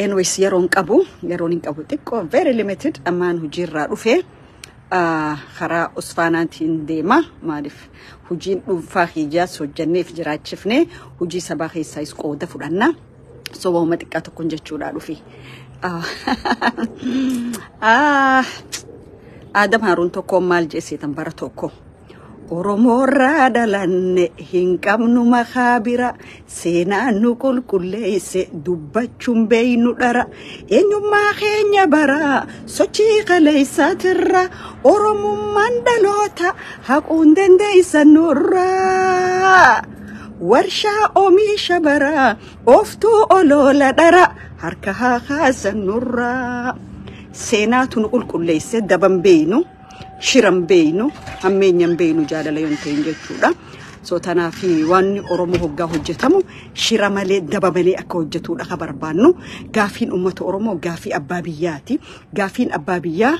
anyways yeroon hin qabu xiqqoo very limited ammaan hojiirraa dhufee karaa usfaanaatiin deema maaliif hojiin dhuunfaa hiyyaas hojjanneef jiraachifne hojii sabaa keessaas qooda fudhanna so waa'uma xiqqaa tokkoon jechuudha dhufi Adam Haruun tokko maal jeesitan bara tokko Oromoo raadalanne hin qabnu makhaabira seenaan nu qulqulleesse dubbachuun beeynu dhara eenyummaa keenya bara sochii kaleessaatirra Oromummaan dhaloota haquun dandeessan nurra warshaa oomisha bara oftuu oloola dhara harka haa kaasan nurra seenaatu nu qulqulleesse daban beeynu shiram beeynu hammeenyan beeynu jaalala yoon ta'in jechuudha so tanaafi wanni Oromoo hoggaa hojjetamu shira malee daba malee akka hojjetuudha ka barbaannu gaafiin ummata Oromoo gaafii abbaa biyyaati gaafiin abbaa biyyaa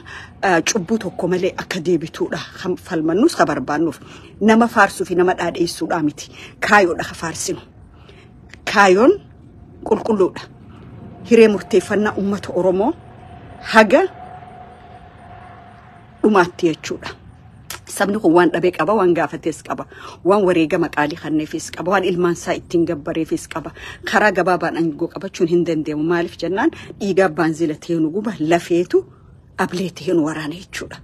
cubbuu tokko malee akka deebituudha falmannus ka barbaannuuf nama faarsuu fi nama dhaadheessuudha miti kaayoodha ka faarsinu kaayoon qulqulluudha hiree murteeffannaa ummata Oromoo haga dhumaatti jechuudha sabni kun waan dhabee qaba waan gaafatees qaba waan wareegama qaalii kanneefis qaba waan ilmaan isaa ittiin gabbareefis qaba karaa gabaabaan aangoo qabachuun hin dandeenyu maaliif jennaan dhiigaa baanzila teenu guba lafeetu ableetii hin waraana jechuudha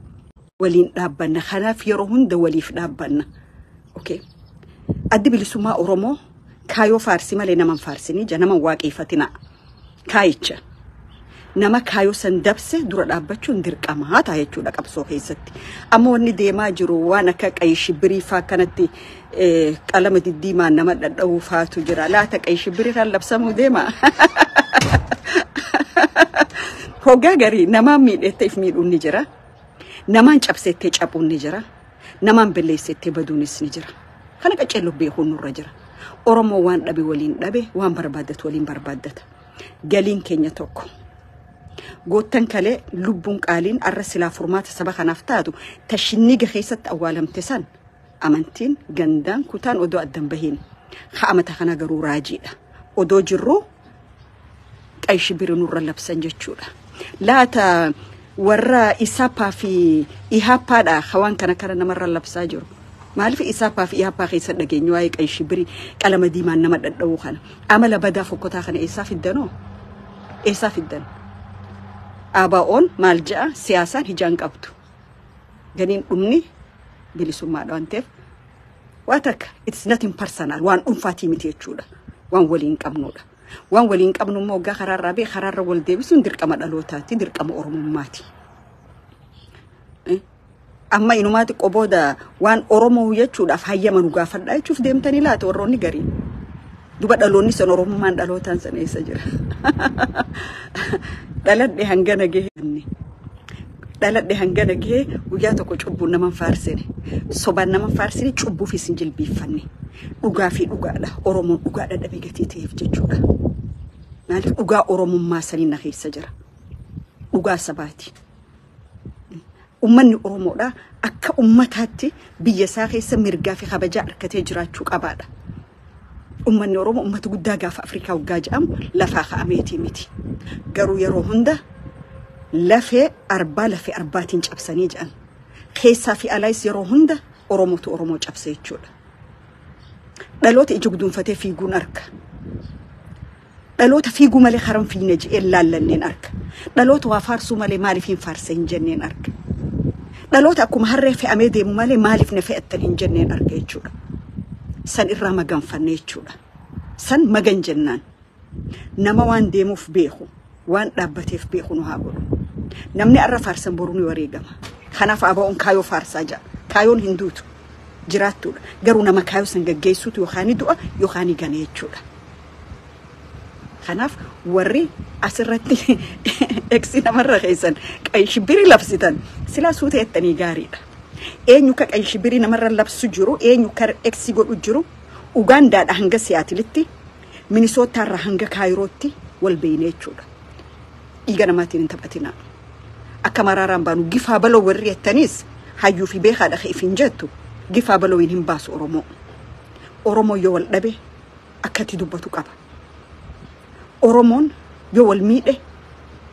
waliin dhaabbanna kanaaf yeroo hunda waliif dhaabbanna okay addi bilisummaa Oromoo kaayoo faarsi malee naman faarsini janaman waaqeeffatina kaayicha nama kaayoo san dabse dura dhaabbachuun dirqama taa jechuudha qabsoo keessatti amma wanni deemaa jiru waan akka qayshibbirii faa kanatti qalama diddiimaan nama dhadha'uu faatu jira laata qayshibbirii kan labsamuu deema hoggaa garii namaan miidhetteef miidhuun ni jira namaan cabsettee cabuun ni jira namaan belleessettee baduunis ni jira kana qaceelloo beekuun nurra jira Oromoo waan dhabe waliin dhabe waan barbaaddatu waliin barbaaddata galiin keenya tokko gootan kale lubbuun qaaliin arra silaa furmaata saba kanaaf taatu tashinniga keessatti awwaalamte san amantiin gandaan kutaan odoo addan bahin haamata kana garuu raajiidha odoo jirru qayshibbirii nurra labsan jechuudha laata warra isaapaa fi ihaapaadha hawaan kana namarra labsaa jiru maaliif isaapaa fi ihaapaa keessa dhageenyu waa'ee qayshibbirii qalama diimaan nama dhadha'uu kana amala badaa fokkotaa kana eessaa fiddan Abaon malja siyaasaan hijaan qabdu ganiin dhumni bilisummaadha waan ta'eef waatak it's nothing personal waan dhuunfaatii miti jechuudha waan waliin qabnuudha waan waliin qabnu immoo gaa karaarra wal deebisuun dirqama dhalootaati dirqama Oromummaati amma inumaati qobooda waan Oromoo jechuudhaaf hayyamanu gaafadhaa jechuuf deemtanii laata warroonni garii duba dhaloonni san Oromummaan dhalootaan san eessa jira daladhe hangana gahee guyyaa tokko cubbuu naman faarsine sobaan naman faarsine cubbuu fi sinjilbiiffanne dhugaa fi dhugaadha Oromoon dhugaadha dhabe gatii ta'eef jechuudha maaliif dhugaa Oromummaa sanii na keessa jira dhugaa sabaati ummanni Oromoodha akka ummataatti biyya isaa keessa mirgaa fi kabajaa harkatee jiraachuu qabaadha ummanni Oromoo ummata guddaa gaafa Afrikaa waggaa jedhamu lafaa ka'ameetii miti garuu yeroo hunda lafee arbaatiin cabsanii jedhan keessaa fi alaayis yeroo hunda Oromootu Oromoo cabse jechuudha dhaloota ija guduunfatee fiiguun arka dhaloota fiiguu malee haram fiine je'een laallanneen arka dhaloota waa faarsuu malee maaliif hin faarsa hin jenneen arka dhaloota akkuma harree fe'amee deemu malee maaliif na fe'attan hin jenneen arka jechuudha san irraa maganfanne jechuudha san magan jennaan nama waan deemuuf beeku waan dhaabbateef beeku nu haa godhu namni arra faarsan boruu ni wareegama kanaaf abaa'oon kaayoo faarsaa jira kaayoon hin duutu jiraattuudha garuu nama kaayoo san gaggeessuutu yookaan du'a yookaan gane jechuudha kanaaf warri asirratti eksi namarra keessan qayshibbirii labsitan silaa suuta ettanii gaariidha eenyu ka qayshibbirii namarra labsu jiru eenyu ka eksi godhu jiru Ugaandaadha hanga Siyaatilitti Minisootaarra hanga Kaayirootti wal beeyne jechuudha dhiiga namaatiin hin taphatina akka maraaraan baanu gifaa baloo warri ettaniis hayyuu fi beekaadha keefin jettu gifaa baloo hin baasu Oromoo yoo wal dhabe akkati dubbatu qaba Oromoon yoo wal miidhe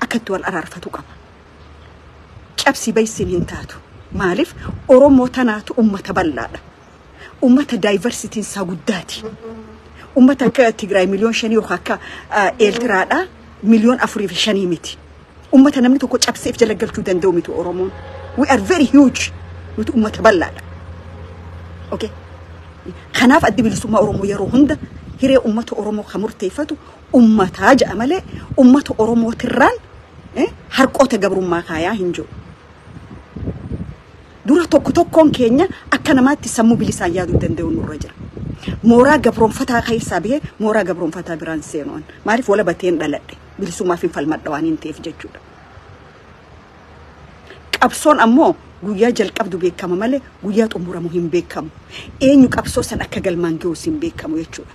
akkatti wal araarfatu qaba cabsi baysin hin taatu maaliif oromoo tanaatu ummata bal'aadha ummata diversity isaa guddaati ummata akka Tigraay miliyoon 5 yookaan akka Eertiraadha miliyoon 4.5 miti ummata namni tokko cabseef jala galchuu danda'u miti oromoon we are very huge nuti ummata bal'aadha okay kanaaf addi bilisummaa oromoo yeroo hunda hiree ummata oromoo kamurteeffatu ummata ja'a malee ummata oromoo tirraan harqoota gabrummaa kaayaa hin jiru dura tokkoon keenya akka namaatti sammuu bilisaan yaaduu danda'u nurra jira mooraa gabroonfataa keessaa bihee mooraa gabroonfataa biraan seenuun maaliif wala bateen dhaladhe bilisummaa fi falmadha waan hin ta'eef jechuudha qabsoon ammoo guyyaa jalqabdu beekama malee guyyaa xumuramu hin beekamu eenyu qabsoo san akka galmaan ga'u hin beekamu jechuudha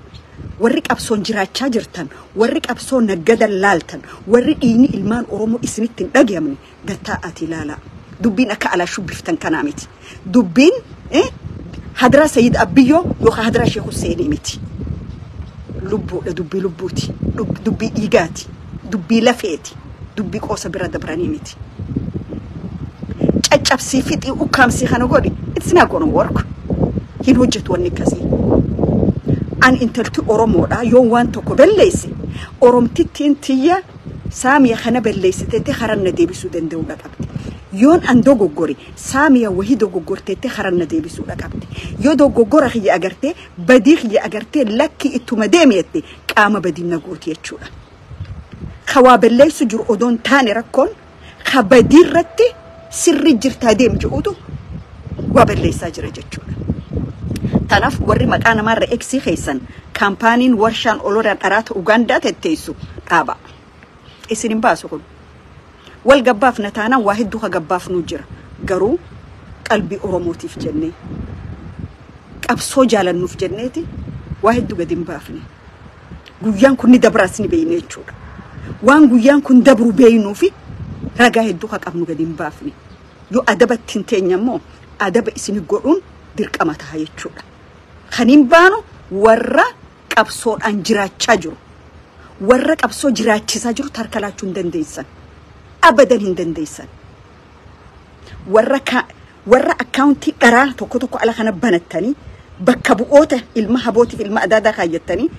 warri qabsoon jiraachaa jirtan warri qabsoo naggadan laaltan warri dhiini ilmaan oromoo isinitti hin dhagayamne gattaa ati ilaalaa dubbiin akka alaa shubbiftan kanaa miti dubbiin hadra Sayyid Abiyyo yookaan hadra Sheekh Hussein miti lubbuudha dubbii lubbuuti dubbii dhiigaati dubbii lafeeti dubbii qoosa bira dabranii miti caccabsii fixii ukkaamsii kana godhi it's not gonna work hin hojjetu wanni akkasii an intalti oromoodha yoo waan tokko balleesse oromtittiin tiyya saamiya kana balleessitetti haranna deebisuu danda'u qabdi yoon an dogoggori saamiya wahi dogoggortetti haranna deebisuu qabdi yoo dogoggora xiyya agarte badii xiyya agarte lakki ittuma deemiyette qaama badinna gooti jechuudha khawaa balleessu jiru odoon taane rakkoon khabadiirratti sirri jirtaa deem jedhutu waa balleessaa jira jechuudha tanaaf warri maqaa namarra eksi keessan kaampaaniin warshaan oloraa dharaata Ugaandaa tetteessu dhaaba isin hin baasu kun wal gabbaaf nataana waa hedduu ka gabbaaf nu jira garuu qalbii oromootiif jennee qabsoo jaalannuuf jenneeti waa hedduu gadi hin baafne guyyaan kun ni dabraas ni beeyne jechuudha waan guyyaan kun dabru beeynuufi ragaa hedduu ka qabnu gadi hin baafne yoo adabatti hin teenyammoo adaba isin godhuun dirqama ta'a jechuudha kanin baanu warra qabsoodhaan jiraachaa jiru warra qabsoo jiraachisaa jiru tarkalaachuu hin dandeessan abadan hin dandeessan warra akkaawuntii dharaa tokko ala kana banattanii bakka bu'oota ilma habootiif ilma adaadaa kaayyattanii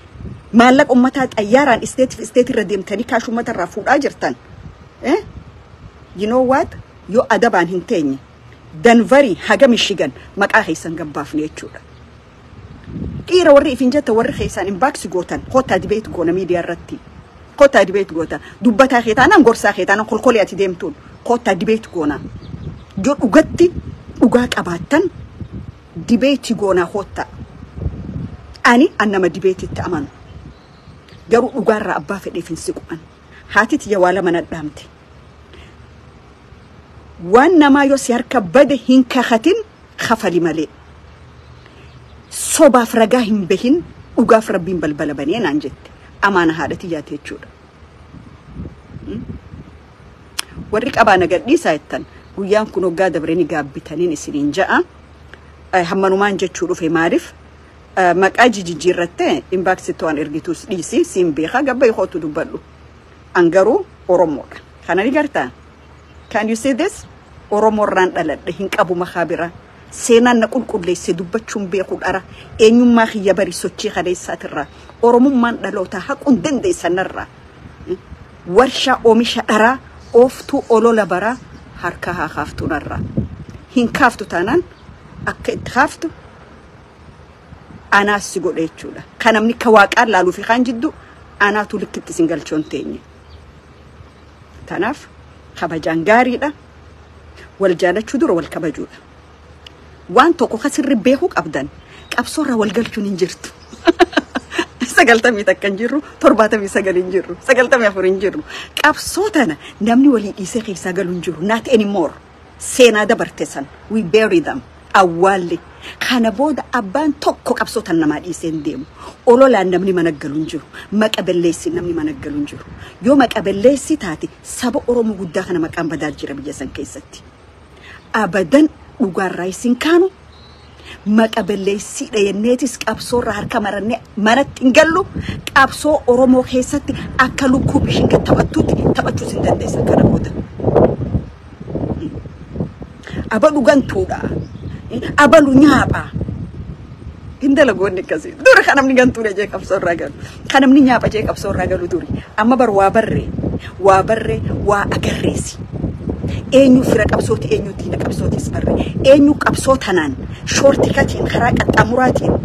maallaqa ummataa xayyaaraan isteetii irra deemtanii kaash ummata irraa fuudhaa jirtan you know what yoo adabaan hin teenye Danvarii haga Michigan maqaa keessan gabbaafne jechuudha dhiira warri ifin jetta warri keessan inbox gootan qotaa debate goona miidiyaa irratti qotaa debate goota dubbataa keetaanaan gorsaa keetaanaan kolkolii ati deemtuun qotaa debate goona yoo dhugatti dhugaa qabaattan debate goona qotaa ani annama debate itti amanu garuu dhugaarraa abbaa fedheef hin siquan haatiti yawaala mana dhaamte waan namaa yoo si harka bade hin kakhatin khafali malee sobaaf ragaa hin behin dhugaaf rabbiin balbala banee naan jette amaana haadhati yaate jechuudha warri qabaa nagadhiisaa jettan guyyaan kun hoggaa dabreni gaabbitaniin isiniin ja'a hammanumaan jechuu dhufe maaliif maqaa jijjiirratte inboxitti waan ergituus dhiisi siin beekaa gabba yootu dubbadhu angaruu oromoodha kana ni gartaa can you see this oromorraan dhaladhe hin qabu makhabira seenaan na qulqulleesse dubbachuun beeku dhara eenyummaa xiyya bari sochii kaleessaatirraa oromummaan dhaloota haquun dandeessanarraa warshaa oomisha dharaa ooftuu olola baraa harka haa kaaftuunarraa hin kaaftu taanaan akka itti kaaftu anaas si godhe jechuudha kan namni ka waaqaan laaluu fi kaan jiddu anaatu likkitti sin galchoon teenye tanaaf kabajaan gaariidha wal jaalachuu dura wal kabajuudha waan tokko kasirri beekuu qabdan qabsoorra wal galchuun hin jirtu 90 takkan jirru 79 hin jirru 94 hin jirru qabsootana namni walii dhiisee keessaa galuu hin jiru not anymore seenaa dabartesan we bury them awwaalli kana booda abbaan tokko qabsootan namaa dhiisee hin deemu ololaan namni mana galuu hin jiru maqabelleessi namni mana galuu hin jiru yoo maqabelleessi taate saba oromoo guddaa kana maqaan badaa jira biyya san keessatti abadan dhugaarraa isin kaanu ما قبل سيدا ينتيس كابسو رهر كمرني مرت إنجلو كابسو أورومو خيستي أكلو كوبيشين كتبتو سندن ديسا كربودا أبلو غنتودا أبلو نيابا هندلا غوني كذي دور خانم نيغنتودا جاي كابسو راغل خانم ني نيابا جاي كابسو راغلو دوري أما بر وابري وأكريسي أنيو فرق أبصوتي أنيو تينا أبصوتي سبرة أنيو أبصوتنان شورتي كاتين خراك التامراتين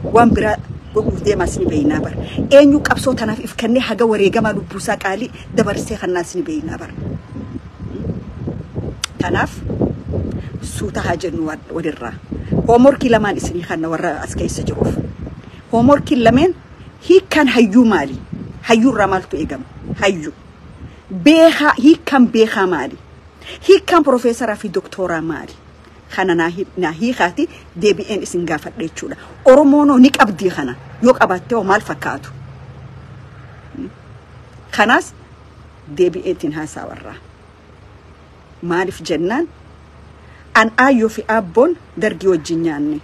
وامبرا بقول ما سني بينا بر أنيو أبصوتنا في إفكارني حاجة وريجا ما نبوسك علي دبرسي خلنا سني بينا بر تناف سوتا هاجن ودرا هومور كلا ما نسني خلنا ورا أسكي سجروف هومور كلا من هي كان هيو مالي هيو رمالتو إيجام هيو بيها هي كان بيها مالي هي كان بروفيسور في دكتوراه مالي خانا ناهي خاتي دي بي ان اسنغافت ديچودا اورمونو نيك ابدي خانا يوك اباتو مال فكاتو خناس دي بي ان تنها ساورا مالف جنان ان ايو في ابون درجي وجنياني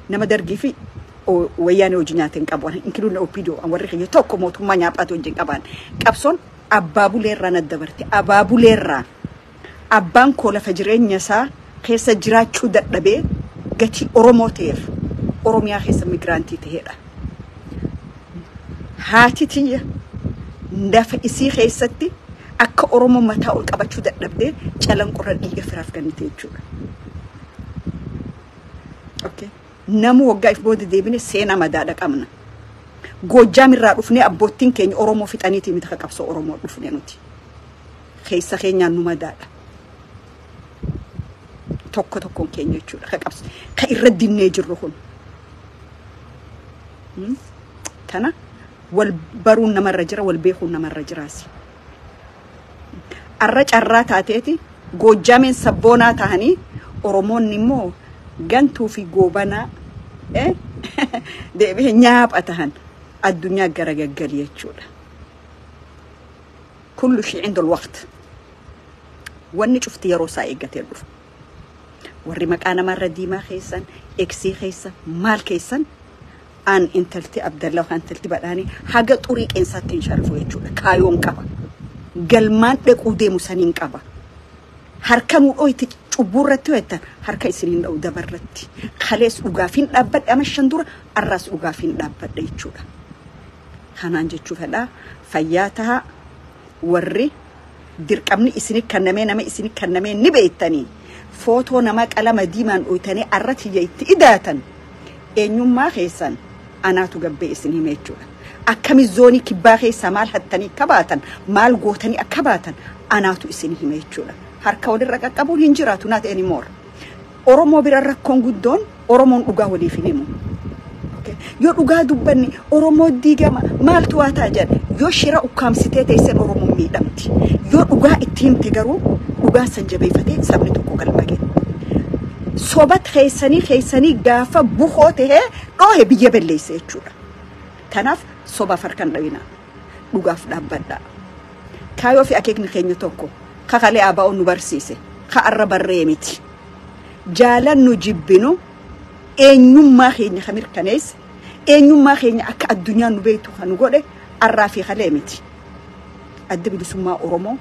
نما درجي في وياني وجنياتين قبوان انكلون اوبيدو ان ورخي توكو موتو ما نياباتو جن قبان قبسون أبابو ليرا ندبرتي أبابو ليرا أبان كولا فجرين يسا خيسا جرات شو دبي قتي أوروموتيف أوروميا خيسا ميغرانتي تهيرا هاتي تي ندافع إسي خيستي أكا أورومو متاول كابا شو دبي چالن قرر إيجا فراف كانتي چو أوكي نمو وقايف بود ديبيني سينا مدادك أمنا Gojjam irraa dhufnee abbootiin keenya Oromoo fixaniiti miti qabsoo Oromoo dhufnee nuti. Keessa keenyaan nu madaadha. Tokkoon keenya jechuudha qabsoo. Ka irra dinnee jirru kun. Tana wal baruun namarra jira wal beekuun namarra jiraasi. Arra carraa taateeti Gojjameen sabboonaa tahanii Oromoonni immoo gantuu fi goobanaa deebi'ee nyaapha tahan. الدنيا جرجال يجوله كل شيء عنده الوقت واني شفت يا روسا يقتلوا ورمك أنا مرة ديما خيسان إكسي خيسان مال خيسان أن إنتلتي عبد الله وأن تلتي بداني حاجة طريق إنسان تنشرفوا يجوله كايون كبا قلمان لك ودي مسانين كبا هركمو أويت أبورتي ويتا هركا يسرين أو دبرتي خلاص وقافين أبد أما الشندورة الراس وقافين أبد يجوله خنان جتشوف هلا فياتها وري دركمني إسني كنمين أما إسني كنمين نبيتني فوتو نماك على مديمان أوتني أرتي جيت إداتا إنيوم ما خيسان أنا تجبي إسني ميتشولا أكمل زوني كباخي سمال حتني كباتا مال قوتني أكباتا أنا تو إسني ميتشولا هركا ودرك قبول هنجراتو نات أنيمور أورومو بيرركون قدون أورومون أقاولي فيلمو يو أوغا دبني أورومو ديجا مالتو أتاجر يو شراء وكام ستة يصير أورومو ميدمتي يو أوغا التيم تجارو أوغا سنجبي فتي سبني تكو كلمة صوبت خيساني غافة بخوته روح بيجي بالليس يجورا تناف صوبا فركان لوينا أوغاف دابدا كايو في أكيك نخيني توكو خالي أباو نبرسيسي خارب الريمتي جالا نجيبينو أنيوم ما خيني خمير كنيس أنيوم ما خيني أك الدنيا نبيتو خنقوله الرافي خليمتي أدبي لسما أورومو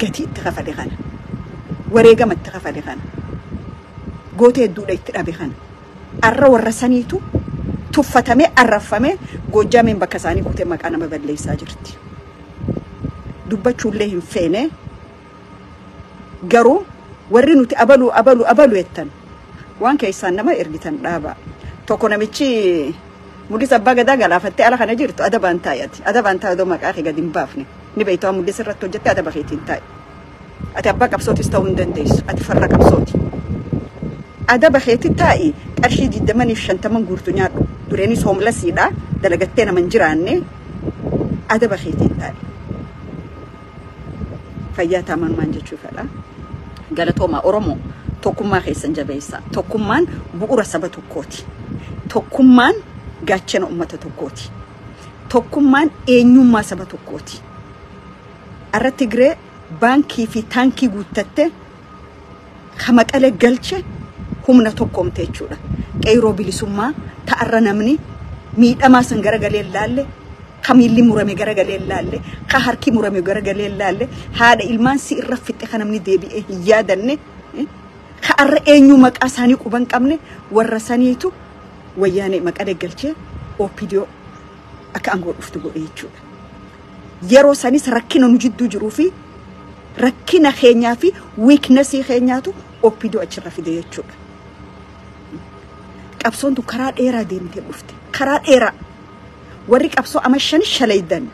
قتي تغفى لغانا وريقا ما تغفى لغانا قوتي الدولة يترابي خانا الرو الرسانيتو تفتمي الرفمي قوجا من بكساني قوتي مكانا مبالي ساجرتي دبتشو لهم فيني قرو ورينو أبلو يتن وان كيسان نما إرغتان رابا توكونا ميشي مولي سباقا دا قالا فتي على خانا جيرتو أدبان تايا دو مك آخي قدين بافني نبيتو مولي سرطو جتي أدبا خيتين تاي أتي أباك أبصوتي استوون دنديس أتي فرق أبصوتي أدبا خيتين تاي أرشي جدا ماني فشانتمان قورتو نيارو دوريني سوم لسيدا دلقتين من جيراني أدبا خيتين تاي فياتا من جتشو فلا قالتوما أورومو توكمان خيسان جبيسا توكمان بؤرة سبتو كوتي توكمان قاتشنا أمتو كوتي توكمان إنيوما سبتو كوتي أرتقري بانكي في تانكي قوتته خمك على قلشه هم نتوقم تيجولا كيرو بلسما تأرنا مني ميت أما سنجرا قليل لالله خميلي مرامي جرا قليل لالله خهركي مرامي جرا قليل لالله هذا إلمان سير رفت خنا مني دبي يادني خأر إنيو مك أساني كوبان كمني ورسانيتو وياني مك على قلشه أو فيديو أكانغول أفتقو إيجولا يرو سانيس ركينا نجدو جروفي ركينا خينيا في ويكنسي خينياتو أو فيديو أشرف في ديتشولا قبصون تو قرار إيرا ديمتي بفتي قرار إيرا وريك قبصو أمشان شليدن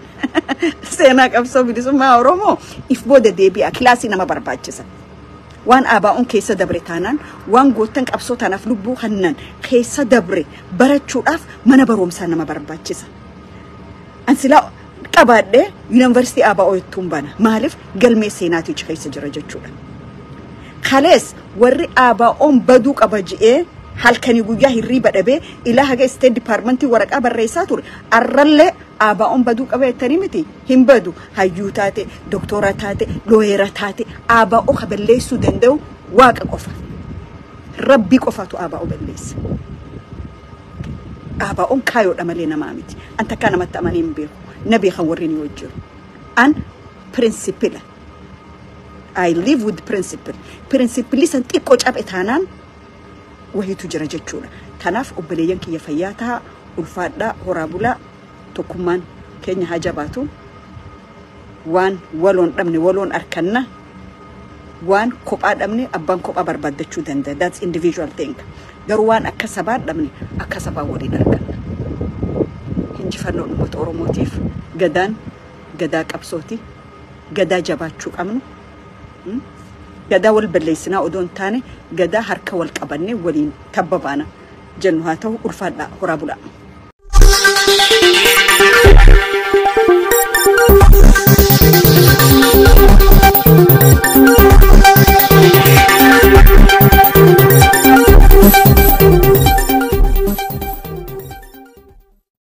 سينا قبصو بديسو ما أورومو إفبودة ديبيا كلاسي نما برباجسا وان آباؤن كيسا دبري تانان وان قوتن قبصو تاناف لبو خنان كيسا دبري براتشو أف منا برومسا نما برباجسا أنسلا قبادة يونيفرسيتي آباؤو يتومبانا مالف قلمي سيناتي جخيس جراجتشولا خلاص وري آباؤون بدوك أباجئ هل كان يقول جاه الريبة أبي إلى هذا ستيت ديبارتمنتي ورق أبا الرئيساتور الرلة آباؤون بدوك أبي تريمتي هم بدو هايوتاتي دكتوراتاتي لويراتاتي آباؤو خبليس سودندو واقع قفا ربي قفاتو آباؤو بليس آباؤون كايو الأمالينا مامتي أنت كان متأمانين بيه نبي خوريني وجهه أن principle I live with principle لسان تيكوش أب إتهانان وهي تجرى جتشولا تناف أبليان كي يفياتها الفادا هرابولا تكمان كينيا هاجاباتو وان ولون أمني ولون أركنا وان كوب أمني أبان كوب أبرباد دتشو دنده that's individual thing جروان أكسبات أمني أكسبا ولين أركنا هنجي فنون موتورو موتيف جدان جداك أبصوتي جدا جباتشو أمنو جدا والبليسنا ودون تاني جدا هركا والقبني ولين تببانا جنوهاته ورفادا هرابولا